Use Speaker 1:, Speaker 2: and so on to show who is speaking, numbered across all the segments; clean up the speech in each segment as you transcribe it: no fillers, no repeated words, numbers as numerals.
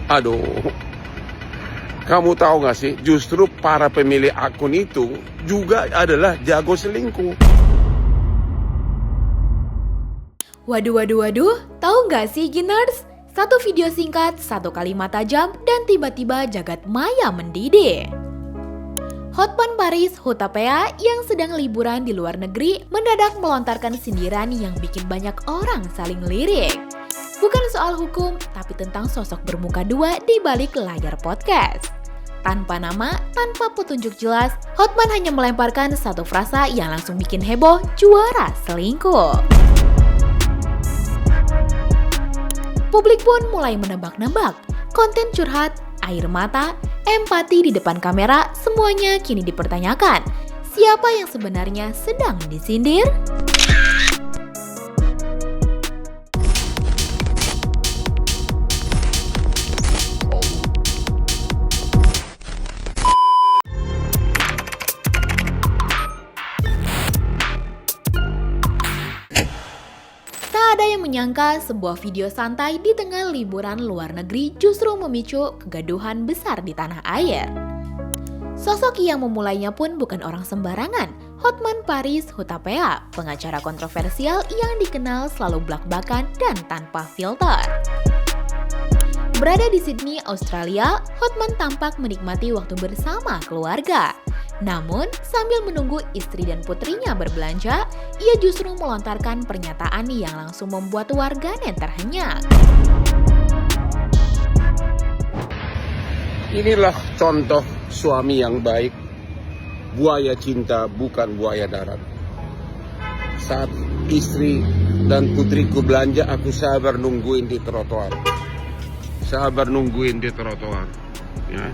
Speaker 1: Aduh, kamu tahu gak sih, justru para pemilik akun itu juga adalah jago selingkuh.
Speaker 2: Waduh, tahu nggak sih Giners? Satu video singkat, satu kalimat tajam, dan tiba-tiba jagat maya mendidih. Hotman Paris Hutapea yang sedang liburan di luar negeri mendadak melontarkan sindiran yang bikin banyak orang saling lirik. Bukan soal hukum, tapi tentang sosok bermuka dua di balik layar podcast. Tanpa nama, tanpa petunjuk jelas, Hotman hanya melemparkan satu frasa yang langsung bikin heboh juara selingkuh. Publik pun mulai menebak-nebak, konten curhat, air mata, empati di depan kamera, semuanya kini dipertanyakan. Siapa yang sebenarnya sedang disindir? Tak ada yang menyangka sebuah video santai di tengah liburan luar negeri justru memicu kegaduhan besar di tanah air. Sosok yang memulainya pun bukan orang sembarangan, Hotman Paris Hutapea, pengacara kontroversial yang dikenal selalu blak-blakan dan tanpa filter. Berada di Sydney, Australia, Hotman tampak menikmati waktu bersama keluarga. Namun, sambil menunggu istri dan putrinya berbelanja, ia justru melontarkan pernyataan yang langsung membuat warganet terhenyak.
Speaker 1: Inilah contoh suami yang baik. Buaya cinta bukan buaya darat. Saat istri dan putriku belanja, aku sabar nungguin di trotoar. Ya.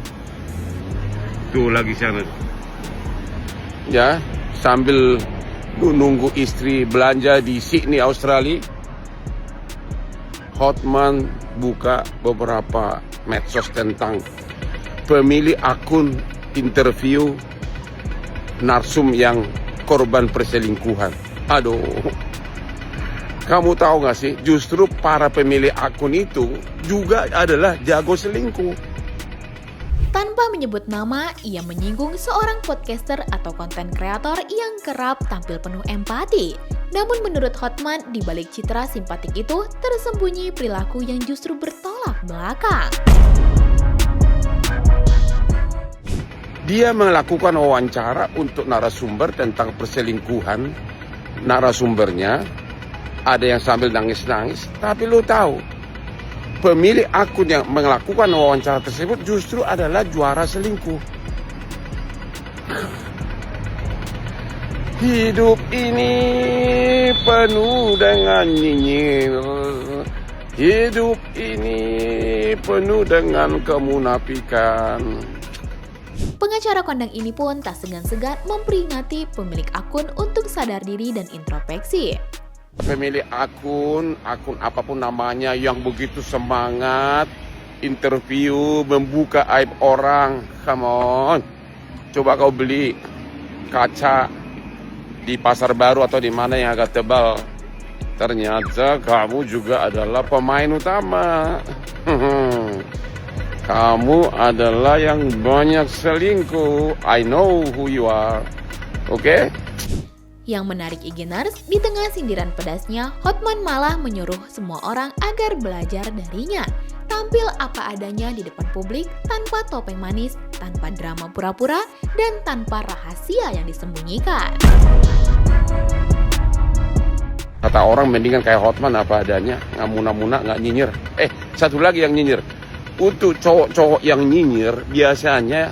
Speaker 1: Tuh lagi sana. Ya, sambil nunggu istri belanja di Sydney, Australia, Hotman buka beberapa medsos tentang pemilik akun interview narsum yang korban perselingkuhan. Aduh, kamu tahu gak sih, justru para pemilik akun itu juga adalah jago selingkuh.
Speaker 2: Tanpa menyebut nama, ia menyinggung seorang podcaster atau konten kreator yang kerap tampil penuh empati. Namun menurut Hotman, di balik citra simpatik itu tersembunyi perilaku yang justru bertolak belakang.
Speaker 1: Dia melakukan wawancara untuk narasumber tentang perselingkuhan. Narasumbernya ada yang sambil nangis-nangis, tapi lu tahu, pemilik akun yang melakukan wawancara tersebut justru adalah juara selingkuh. Hidup ini penuh dengan nyinyir. Hidup ini penuh dengan kemunafikan.
Speaker 2: Pengacara kondang ini pun tak segan-segan memperingati pemilik akun untuk sadar diri dan introspeksi.
Speaker 1: Pemilik akun apapun namanya yang begitu semangat interview, membuka aib orang, come on. Coba kau beli kaca di pasar baru atau di mana yang agak tebal, ternyata kamu juga adalah pemain utama. Kamu adalah yang banyak selingkuh. I know who you are. Oke?
Speaker 2: Yang menarik Igeners, di tengah sindiran pedasnya, Hotman malah menyuruh semua orang agar belajar darinya. Tampil apa adanya di depan publik, tanpa topeng manis, tanpa drama pura-pura, dan tanpa rahasia yang disembunyikan.
Speaker 1: Kata orang mendingan kayak Hotman apa adanya, nggak muna-muna, nggak nyinyir. Satu lagi yang nyinyir. Untuk cowok-cowok yang nyinyir, biasanya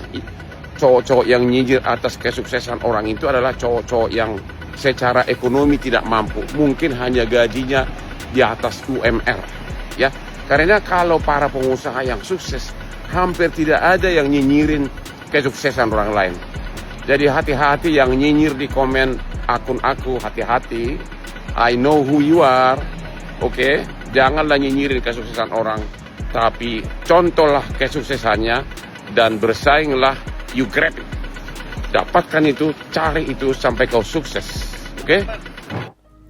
Speaker 1: cowok-cowok yang nyinyir atas kesuksesan orang itu adalah cowok-cowok yang secara ekonomi tidak mampu. Mungkin hanya gajinya di atas UMR. Ya, karena kalau para pengusaha yang sukses, hampir tidak ada yang nyinyirin kesuksesan orang lain. Jadi hati-hati yang nyinyir di komen akun aku, hati-hati. I know who you are. Oke? Janganlah nyinyirin kesuksesan orang, tapi contohlah kesuksesannya dan bersainglah, you grab it. Dapatkan itu, cari itu sampai kau sukses. Oke?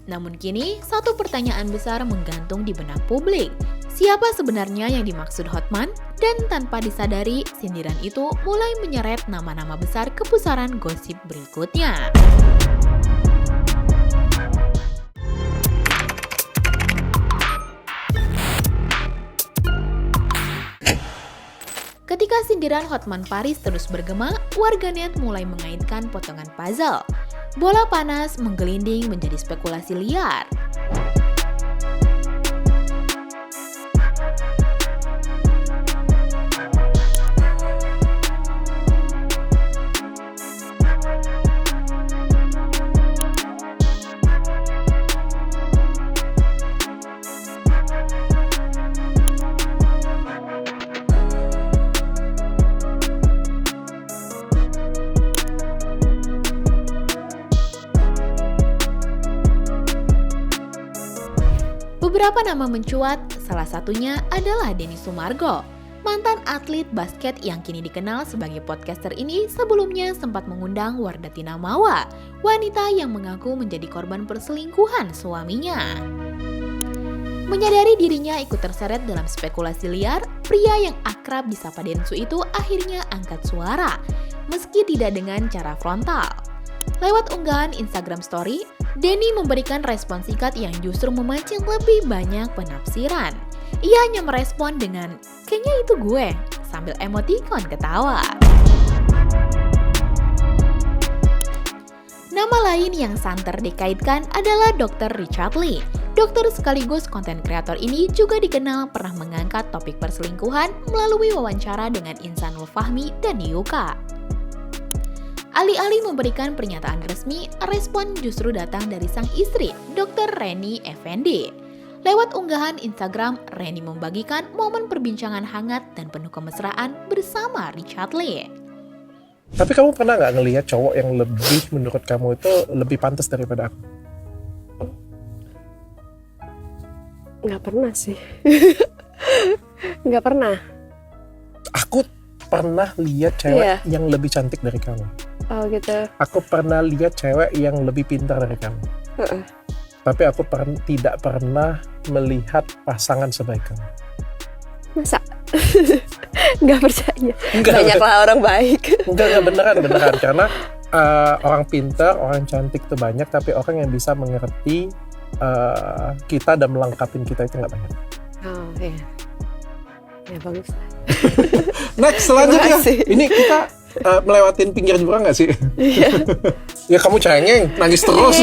Speaker 2: Namun kini, satu pertanyaan besar menggantung di benak publik. Siapa sebenarnya yang dimaksud Hotman? Dan tanpa disadari, sindiran itu mulai menyeret nama-nama besar ke pusaran gosip berikutnya. Ketika sindiran Hotman Paris terus bergema, warganet mulai mengaitkan potongan puzzle. Bola panas menggelinding menjadi spekulasi liar. Beberapa nama mencuat, salah satunya adalah Denny Sumargo. Mantan atlet basket yang kini dikenal sebagai podcaster ini sebelumnya sempat mengundang Wardatina Mawa, wanita yang mengaku menjadi korban perselingkuhan suaminya. Menyadari dirinya ikut terseret dalam spekulasi liar, pria yang akrab disapa Densu itu akhirnya angkat suara, meski tidak dengan cara frontal. Lewat unggahan Instagram Story, Denny memberikan respon singkat yang justru memancing lebih banyak penafsiran. Ia hanya merespon dengan, "Kayaknya itu gue," sambil emotikon ketawa. Nama lain yang santer dikaitkan adalah Dr. Richard Lee. Dokter sekaligus konten kreator ini juga dikenal pernah mengangkat topik perselingkuhan melalui wawancara dengan Insanul Fahmi dan Yuka. Alih-alih memberikan pernyataan resmi, respon justru datang dari sang istri, Dr. Reni Effendi. Lewat unggahan Instagram, Reni membagikan momen perbincangan hangat dan penuh kemesraan bersama Richard Lee.
Speaker 3: Tapi kamu pernah nggak ngelihat cowok yang lebih menurut kamu itu lebih pantas daripada aku?
Speaker 4: Nggak pernah sih. Nggak pernah.
Speaker 3: Aku pernah lihat cewek yang lebih cantik dari kamu.
Speaker 4: Oh gitu.
Speaker 3: Aku pernah lihat cewek yang lebih pintar dari kamu. Tapi aku tidak pernah melihat pasangan sebaik kamu.
Speaker 4: Masa? Nggak percaya. Banyaklah orang baik.
Speaker 3: Enggak beneran. Karena orang pintar, orang cantik itu banyak, tapi orang yang bisa mengerti kita dan melengkapi kita itu nggak banyak.
Speaker 4: Oh iya. Ya bagus.
Speaker 3: Next selanjutnya, ini kita melewatin pinggir jurang nggak sih?
Speaker 4: Iya.
Speaker 3: Ya kamu cengeng, nangis terus.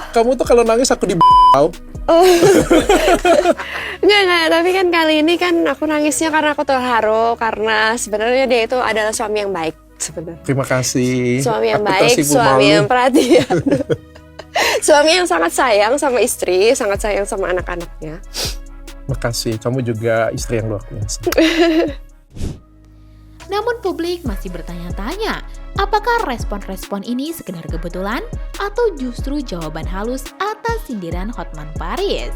Speaker 3: Kamu tuh kalau nangis aku di
Speaker 4: Oh. Enggak, tapi kan kali ini kan aku nangisnya karena aku terharu, karena sebenarnya dia itu adalah suami yang baik sebenarnya.
Speaker 3: Terima kasih.
Speaker 4: Suami yang
Speaker 3: aku
Speaker 4: baik, suami yang perhatian. Suami yang sangat sayang sama istri, sangat sayang sama anak-anaknya.
Speaker 3: Makasih, kamu juga istri yang luar biasa.
Speaker 2: Namun publik masih bertanya-tanya, apakah respon-respon ini sekedar kebetulan atau justru jawaban halus atas sindiran Hotman Paris?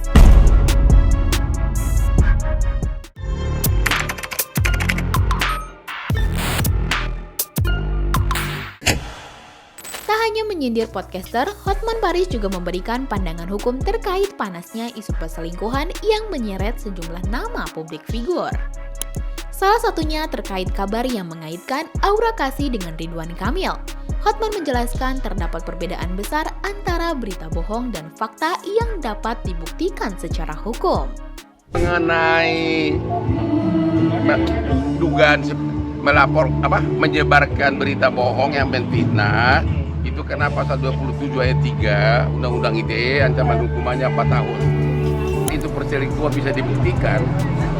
Speaker 2: Tak hanya menyindir podcaster, Hotman Paris juga memberikan pandangan hukum terkait panasnya isu perselingkuhan yang menyeret sejumlah nama publik figur. Salah satunya terkait kabar yang mengaitkan Aura Kasih dengan Ridwan Kamil. Hotman menjelaskan terdapat perbedaan besar antara berita bohong dan fakta yang dapat dibuktikan secara hukum.
Speaker 1: Mengenai dugaan menyebarkan berita bohong yang menfitnah, itu karena pasal 27 ayat 3 Undang-Undang ITE ancaman hukumannya 4 tahun. Itu perselingkuhan bisa dibuktikan,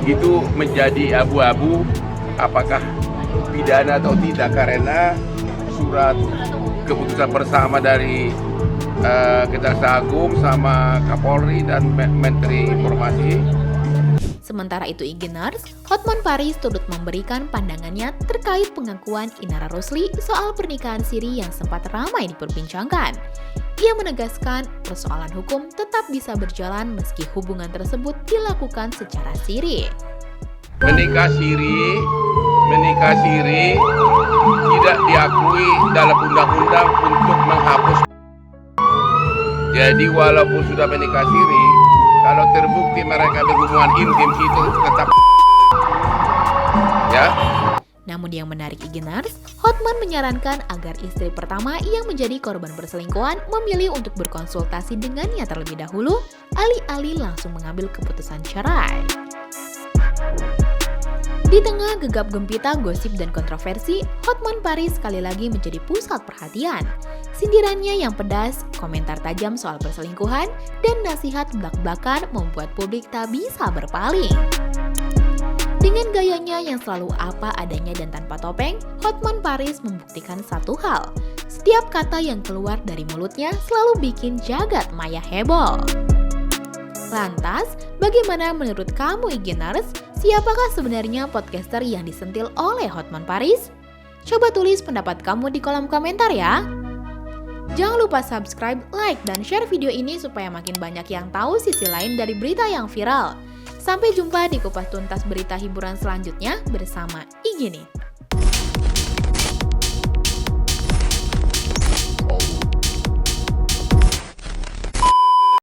Speaker 1: itu menjadi abu-abu apakah pidana atau tidak, karena surat keputusan bersama dari Kejaksaan Agung sama Kapolri dan Menteri Informasi.
Speaker 2: Sementara itu Igenars, Hotman Paris turut memberikan pandangannya terkait pengakuan Inara Rusli soal pernikahan siri yang sempat ramai diperbincangkan. Ia menegaskan persoalan hukum tetap bisa berjalan meski hubungan tersebut dilakukan secara siri.
Speaker 1: Menikah siri tidak diakui dalam undang-undang untuk menghapus. Jadi walaupun sudah menikah siri, Kalau terbukti mereka berhubungan intim itu tetap ya.
Speaker 2: Namun yang menarik Igenars, Hotman menyarankan agar istri pertama yang menjadi korban perselingkuhan memilih untuk berkonsultasi dengannya terlebih dahulu, alih-alih langsung mengambil keputusan cerai. Di tengah gegap gempita gosip dan kontroversi, Hotman Paris sekali lagi menjadi pusat perhatian. Sindirannya yang pedas, komentar tajam soal perselingkuhan, dan nasihat belak-belakan membuat publik tak bisa berpaling. Dengan gayanya yang selalu apa adanya dan tanpa topeng, Hotman Paris membuktikan satu hal. Setiap kata yang keluar dari mulutnya selalu bikin jagat maya heboh. Lantas, bagaimana menurut kamu Igenars? Siapakah sebenarnya podcaster yang disentil oleh Hotman Paris? Coba tulis pendapat kamu di kolom komentar ya. Jangan lupa subscribe, like, dan share video ini supaya makin banyak yang tahu sisi lain dari berita yang viral. Sampai jumpa di kupas tuntas berita hiburan selanjutnya bersama Igini.